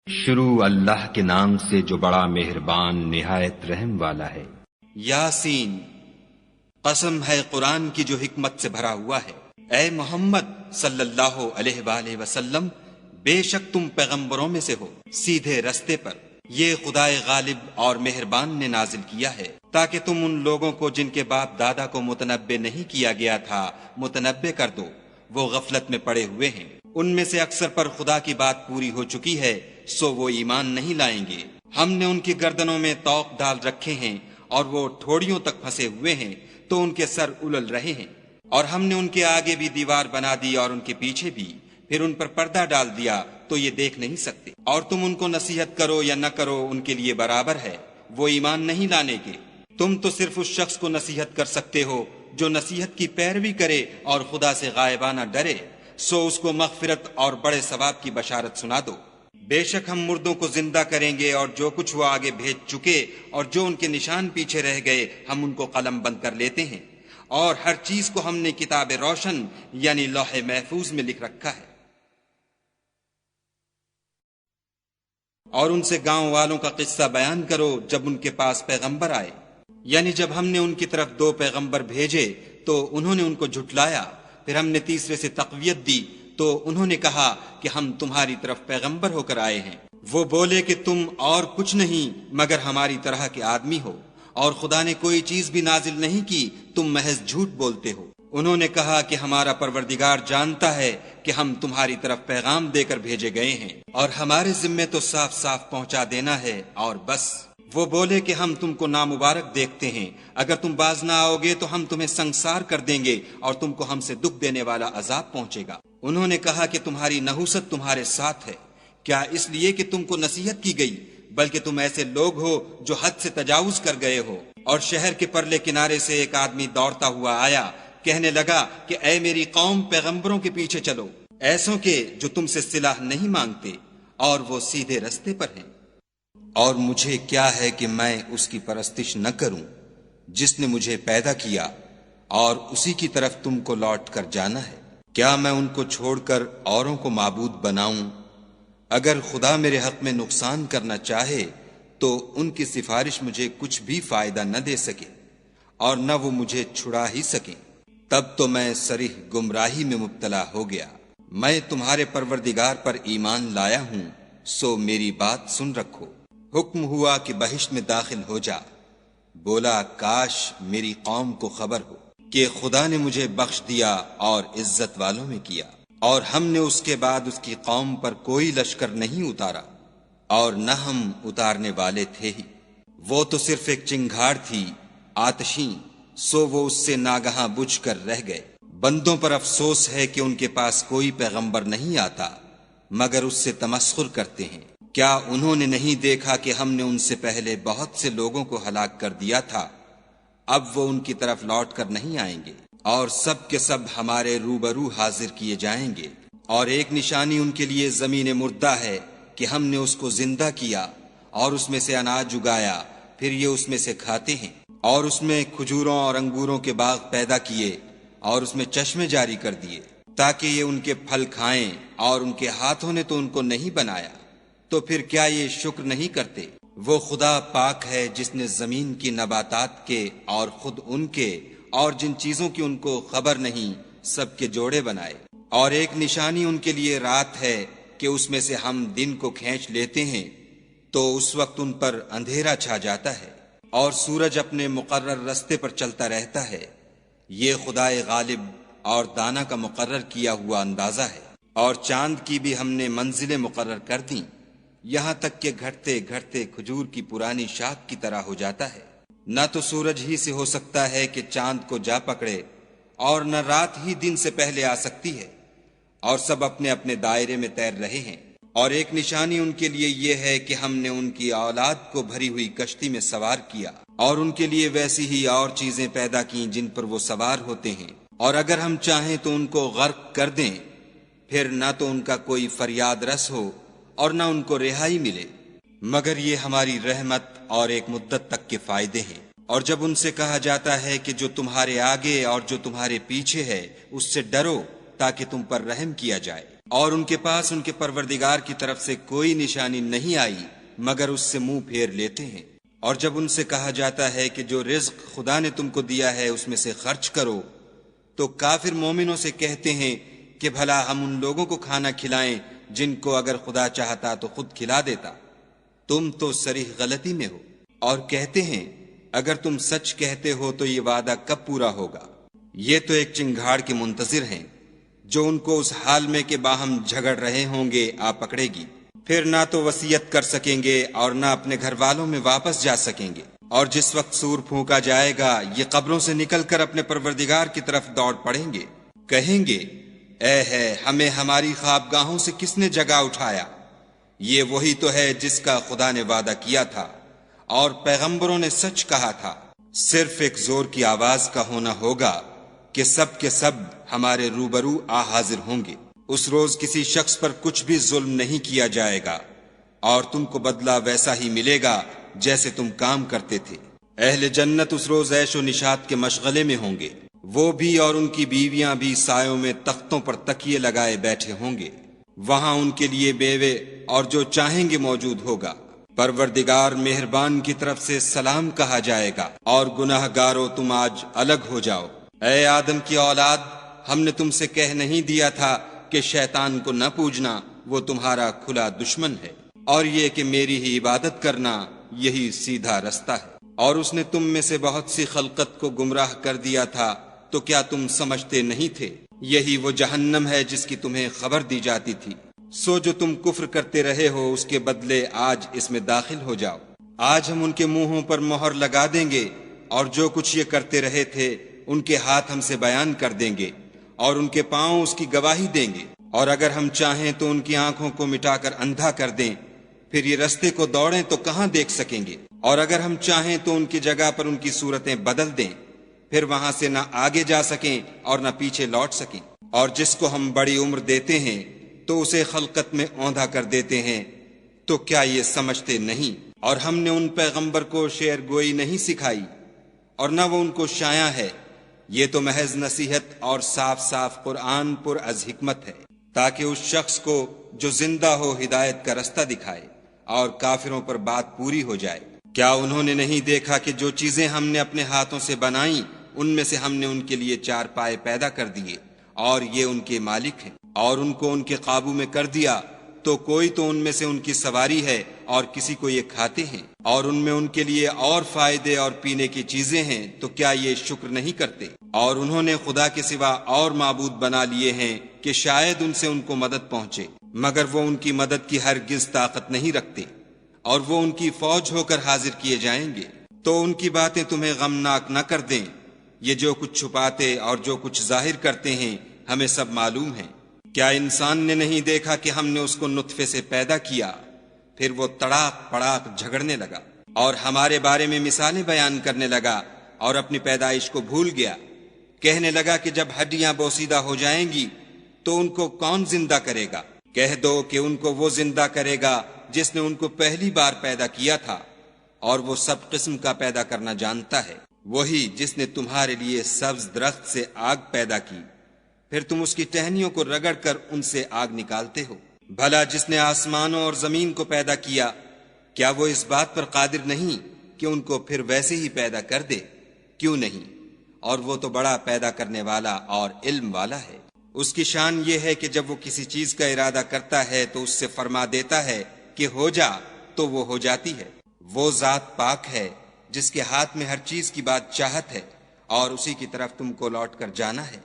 شروع اللہ کے نام سے جو بڑا مہربان نہایت رحم والا ہے۔ یاسین، قسم ہے قرآن کی جو حکمت سے بھرا ہوا ہے۔ اے محمد صلی اللہ علیہ وآلہ وسلم، بے شک تم پیغمبروں میں سے ہو، سیدھے رستے پر۔ یہ خدائے غالب اور مہربان نے نازل کیا ہے تاکہ تم ان لوگوں کو جن کے باپ دادا کو متنبع نہیں کیا گیا تھا متنبع کر دو، وہ غفلت میں پڑے ہوئے ہیں۔ ان میں سے اکثر پر خدا کی بات پوری ہو چکی ہے، سو وہ ایمان نہیں لائیں گے۔ ہم نے ان کی گردنوں میں طوق ڈال رکھے ہیں اور وہ ٹھوڑیوں تک پھنسے ہوئے ہیں تو ان کے سر الل رہے ہیں، اور ہم نے ان کے آگے بھی دیوار بنا دی اور ان کے پیچھے بھی، پھر ان پر پردہ ڈال دیا تو یہ دیکھ نہیں سکتے۔ اور تم ان کو نصیحت کرو یا نہ کرو ان کے لیے برابر ہے، وہ ایمان نہیں لانے کے۔ تم تو صرف اس شخص کو نصیحت کر سکتے ہو جو نصیحت کی پیروی کرے اور خدا سے غائبانہ ڈرے، سو اس کو مغفرت اور بڑے ثواب کی بشارت سنا دو۔ بے شک ہم مردوں کو زندہ کریں گے، اور جو کچھ وہ آگے بھیج چکے اور جو ان کے نشان پیچھے رہ گئے ہم ان کو قلم بند کر لیتے ہیں، اور ہر چیز کو ہم نے کتاب روشن یعنی لوح محفوظ میں لکھ رکھا ہے۔ اور ان سے گاؤں والوں کا قصہ بیان کرو جب ان کے پاس پیغمبر آئے، یعنی جب ہم نے ان کی طرف 2 پیغمبر بھیجے تو انہوں نے ان کو جھٹلایا، پھر ہم نے تیسرے سے تقویت دی تو انہوں نے کہا کہ ہم تمہاری طرف پیغمبر ہو کر آئے ہیں۔ وہ بولے کہ تم اور کچھ نہیں مگر ہماری طرح کے آدمی ہو، اور خدا نے کوئی چیز بھی نازل نہیں کی، تم محض جھوٹ بولتے ہو۔ انہوں نے کہا کہ ہمارا پروردگار جانتا ہے کہ ہم تمہاری طرف پیغام دے کر بھیجے گئے ہیں، اور ہمارے ذمے تو صاف صاف پہنچا دینا ہے اور بس۔ وہ بولے کہ ہم تم کو نامبارک دیکھتے ہیں، اگر تم باز نہ آؤ گے تو ہم تمہیں سنگسار کر دیں گے اور تم کو ہم سے دکھ دینے والا عذاب پہنچے گا۔ انہوں نے کہا کہ تمہاری نحوست تمہارے ساتھ ہے، کیا اس لیے کہ تم کو نصیحت کی گئی؟ بلکہ تم ایسے لوگ ہو جو حد سے تجاوز کر گئے ہو۔ اور شہر کے پرلے کنارے سے ایک آدمی دوڑتا ہوا آیا، کہنے لگا کہ اے میری قوم، پیغمبروں کے پیچھے چلو، ایسوں کے جو تم سے صلاح نہیں مانگتے اور وہ سیدھے رستے پر ہیں۔ اور مجھے کیا ہے کہ میں اس کی پرستش نہ کروں جس نے مجھے پیدا کیا، اور اسی کی طرف تم کو لوٹ کر جانا ہے۔ کیا میں ان کو چھوڑ کر اوروں کو معبود بناؤں؟ اگر خدا میرے حق میں نقصان کرنا چاہے تو ان کی سفارش مجھے کچھ بھی فائدہ نہ دے سکے، اور نہ وہ مجھے چھڑا ہی سکیں۔ تب تو میں صریح گمراہی میں مبتلا ہو گیا۔ میں تمہارے پروردگار پر ایمان لایا ہوں، سو میری بات سن رکھو۔ حکم ہوا کہ بہشت میں داخل ہو جا۔ بولا کاش میری قوم کو خبر ہو کہ خدا نے مجھے بخش دیا اور عزت والوں میں کیا، اور ہم نے اس کے بعد اس کی قوم پر کوئی لشکر نہیں اتارا، اور نہ ہم اتارنے والے تھے ہی۔ وہ تو صرف ایک چنگھاڑ تھی آتشیں، سو وہ اس سے ناگہاں بجھ کر رہ گئے۔ بندوں پر افسوس ہے کہ ان کے پاس کوئی پیغمبر نہیں آتا مگر اس سے تمسخر کرتے ہیں۔ کیا انہوں نے نہیں دیکھا کہ ہم نے ان سے پہلے بہت سے لوگوں کو ہلاک کر دیا تھا؟ اب وہ ان کی طرف لوٹ کر نہیں آئیں گے، اور سب کے سب ہمارے روبرو حاضر کیے جائیں گے۔ اور ایک نشانی ان کے لیے زمین مردہ ہے کہ ہم نے اس کو زندہ کیا اور اس میں سے اناج اگایا، پھر یہ اس میں سے کھاتے ہیں، اور اس میں کھجوروں اور انگوروں کے باغ پیدا کیے اور اس میں چشمے جاری کر دیے تاکہ یہ ان کے پھل کھائیں، اور ان کے ہاتھوں نے تو ان کو نہیں بنایا، تو پھر کیا یہ شکر نہیں کرتے؟ وہ خدا پاک ہے جس نے زمین کی نباتات کے اور خود ان کے اور جن چیزوں کی ان کو خبر نہیں سب کے جوڑے بنائے۔ اور ایک نشانی ان کے لیے رات ہے کہ اس میں سے ہم دن کو کھینچ لیتے ہیں تو اس وقت ان پر اندھیرا چھا جاتا ہے، اور سورج اپنے مقرر رستے پر چلتا رہتا ہے۔ یہ خدائے غالب اور دانا کا مقرر کیا ہوا اندازہ ہے۔ اور چاند کی بھی ہم نے منزلیں مقرر کر دیں، یہاں تک کہ گھٹتے گھٹتے کھجور کی پرانی شاخ کی طرح ہو جاتا ہے۔ نہ تو سورج ہی سے ہو سکتا ہے کہ چاند کو جا پکڑے، اور نہ رات ہی دن سے پہلے آ سکتی ہے، اور سب اپنے اپنے دائرے میں تیر رہے ہیں۔ اور ایک نشانی ان کے لیے یہ ہے کہ ہم نے ان کی اولاد کو بھری ہوئی کشتی میں سوار کیا، اور ان کے لیے ویسی ہی اور چیزیں پیدا کیں جن پر وہ سوار ہوتے ہیں، اور اگر ہم چاہیں تو ان کو غرق کر دیں، پھر نہ تو ان کا کوئی فریاد رس ہو اور نہ ان کو رہائی ملے، مگر یہ ہماری رحمت اور ایک مدت تک کے فائدے ہیں۔ اور جب ان سے کہا جاتا ہے کہ جو تمہارے آگے اور جو تمہارے پیچھے ہے اس سے ڈرو تاکہ تم پر رحم کیا جائے، اور ان کے پاس ان کے پروردگار کی طرف سے کوئی نشانی نہیں آئی مگر اس سے منہ پھیر لیتے ہیں۔ اور جب ان سے کہا جاتا ہے کہ جو رزق خدا نے تم کو دیا ہے اس میں سے خرچ کرو، تو کافر مومنوں سے کہتے ہیں کہ بھلا ہم ان لوگوں کو کھانا کھلائیں جن کو اگر خدا چاہتا تو خود کھلا دیتا، تم تو صریح غلطی میں ہو۔ اور کہتے ہیں اگر تم سچ کہتے ہو تو یہ وعدہ کب پورا ہوگا؟ یہ تو ایک چنگھاڑ کے منتظر ہیں جو ان کو اس حال میں کہ باہم جھگڑ رہے ہوں گے آ پکڑے گی، پھر نہ تو وصیت کر سکیں گے اور نہ اپنے گھر والوں میں واپس جا سکیں گے۔ اور جس وقت سور پھونکا جائے گا یہ قبروں سے نکل کر اپنے پروردگار کی طرف دوڑ پڑیں گے، کہیں گے اے ہے ہمیں ہماری خوابگاہوں سے کس نے جگا اٹھایا؟ یہ وہی تو ہے جس کا خدا نے وعدہ کیا تھا اور پیغمبروں نے سچ کہا تھا۔ صرف ایک زور کی آواز کا ہونا ہوگا کہ سب کے سب ہمارے روبرو آ حاضر ہوں گے۔ اس روز کسی شخص پر کچھ بھی ظلم نہیں کیا جائے گا اور تم کو بدلہ ویسا ہی ملے گا جیسے تم کام کرتے تھے۔ اہل جنت اس روز عیش و نشاط کے مشغلے میں ہوں گے، وہ بھی اور ان کی بیویاں بھی سایوں میں تختوں پر تکیے لگائے بیٹھے ہوں گے، وہاں ان کے لیے بیوے اور جو چاہیں گے موجود ہوگا۔ پروردگار مہربان کی طرف سے سلام کہا جائے گا اور گناہ گارو تم آج الگ ہو جاؤ۔ اے آدم کی اولاد، ہم نے تم سے کہہ نہیں دیا تھا کہ شیطان کو نہ پوجنا، وہ تمہارا کھلا دشمن ہے، اور یہ کہ میری ہی عبادت کرنا یہی سیدھا رستہ ہے۔ اور اس نے تم میں سے بہت سی خلقت کو گمراہ کر دیا تھا، تو کیا تم سمجھتے نہیں تھے؟ یہی وہ جہنم ہے جس کی تمہیں خبر دی جاتی تھی۔ سو جو تم کفر کرتے رہے ہو اس کے بدلے آج اس میں داخل ہو جاؤ۔ آج ہم ان کے منہوں پر مہر لگا دیں گے اور جو کچھ یہ کرتے رہے تھے ان کے ہاتھ ہم سے بیان کر دیں گے اور ان کے پاؤں اس کی گواہی دیں گے۔ اور اگر ہم چاہیں تو ان کی آنکھوں کو مٹا کر اندھا کر دیں، پھر یہ رستے کو دوڑیں تو کہاں دیکھ سکیں گے؟ اور اگر ہم چاہیں تو ان کی جگہ پر ان کی صورتیں بدل دیں، پھر وہاں سے نہ آگے جا سکیں اور نہ پیچھے لوٹ سکیں۔ اور جس کو ہم بڑی عمر دیتے ہیں تو اسے خلقت میں اوندھا کر دیتے ہیں، تو کیا یہ سمجھتے نہیں؟ اور ہم نے ان پیغمبر کو شعر گوئی نہیں سکھائی اور نہ وہ ان کو شایع ہے، یہ تو محض نصیحت اور صاف صاف قرآن پر از حکمت ہے، تاکہ اس شخص کو جو زندہ ہو ہدایت کا رستہ دکھائے اور کافروں پر بات پوری ہو جائے۔ کیا انہوں نے نہیں دیکھا کہ جو چیزیں ہم نے اپنے ہاتھوں سے بنائیں ان میں سے ہم نے ان کے لیے چار پائے پیدا کر دیے اور یہ ان کے مالک ہیں، اور ان کو ان کے قابو میں کر دیا تو کوئی تو ان میں سے ان کی سواری ہے اور کسی کو یہ کھاتے ہیں، اور ان میں ان کے لیے اور فائدے اور پینے کی چیزیں ہیں، تو کیا یہ شکر نہیں کرتے؟ اور انہوں نے خدا کے سوا اور معبود بنا لیے ہیں کہ شاید ان سے ان کو مدد پہنچے، مگر وہ ان کی مدد کی ہرگز طاقت نہیں رکھتے، اور وہ ان کی فوج ہو کر حاضر کیے جائیں گے۔ تو ان کی باتیں تمہیں غمناک نہ کر دیں، یہ جو کچھ چھپاتے اور جو کچھ ظاہر کرتے ہیں ہمیں سب معلوم ہے۔ کیا انسان نے نہیں دیکھا کہ ہم نے اس کو نطفے سے پیدا کیا، پھر وہ تڑاک پڑاک جھگڑنے لگا اور ہمارے بارے میں مثالیں بیان کرنے لگا اور اپنی پیدائش کو بھول گیا، کہنے لگا کہ جب ہڈیاں بوسیدہ ہو جائیں گی تو ان کو کون زندہ کرے گا؟ کہہ دو کہ ان کو وہ زندہ کرے گا جس نے ان کو پہلی بار پیدا کیا تھا، اور وہ سب قسم کا پیدا کرنا جانتا ہے، وہی جس نے تمہارے لیے سبز درخت سے آگ پیدا کی، پھر تم اس کی ٹہنیوں کو رگڑ کر ان سے آگ نکالتے ہو۔ بھلا جس نے آسمانوں اور زمین کو پیدا کیا، کیا وہ اس بات پر قادر نہیں کہ ان کو پھر ویسے ہی پیدا کر دے؟ کیوں نہیں؟ اور وہ تو بڑا پیدا کرنے والا اور علم والا ہے۔ اس کی شان یہ ہے کہ جب وہ کسی چیز کا ارادہ کرتا ہے تو اس سے فرما دیتا ہے کہ ہو جا، تو وہ ہو جاتی ہے۔ وہ ذات پاک ہے جس کے ہاتھ میں ہر چیز کی بات چاہت ہے، اور اسی کی طرف تم کو لوٹ کر جانا ہے۔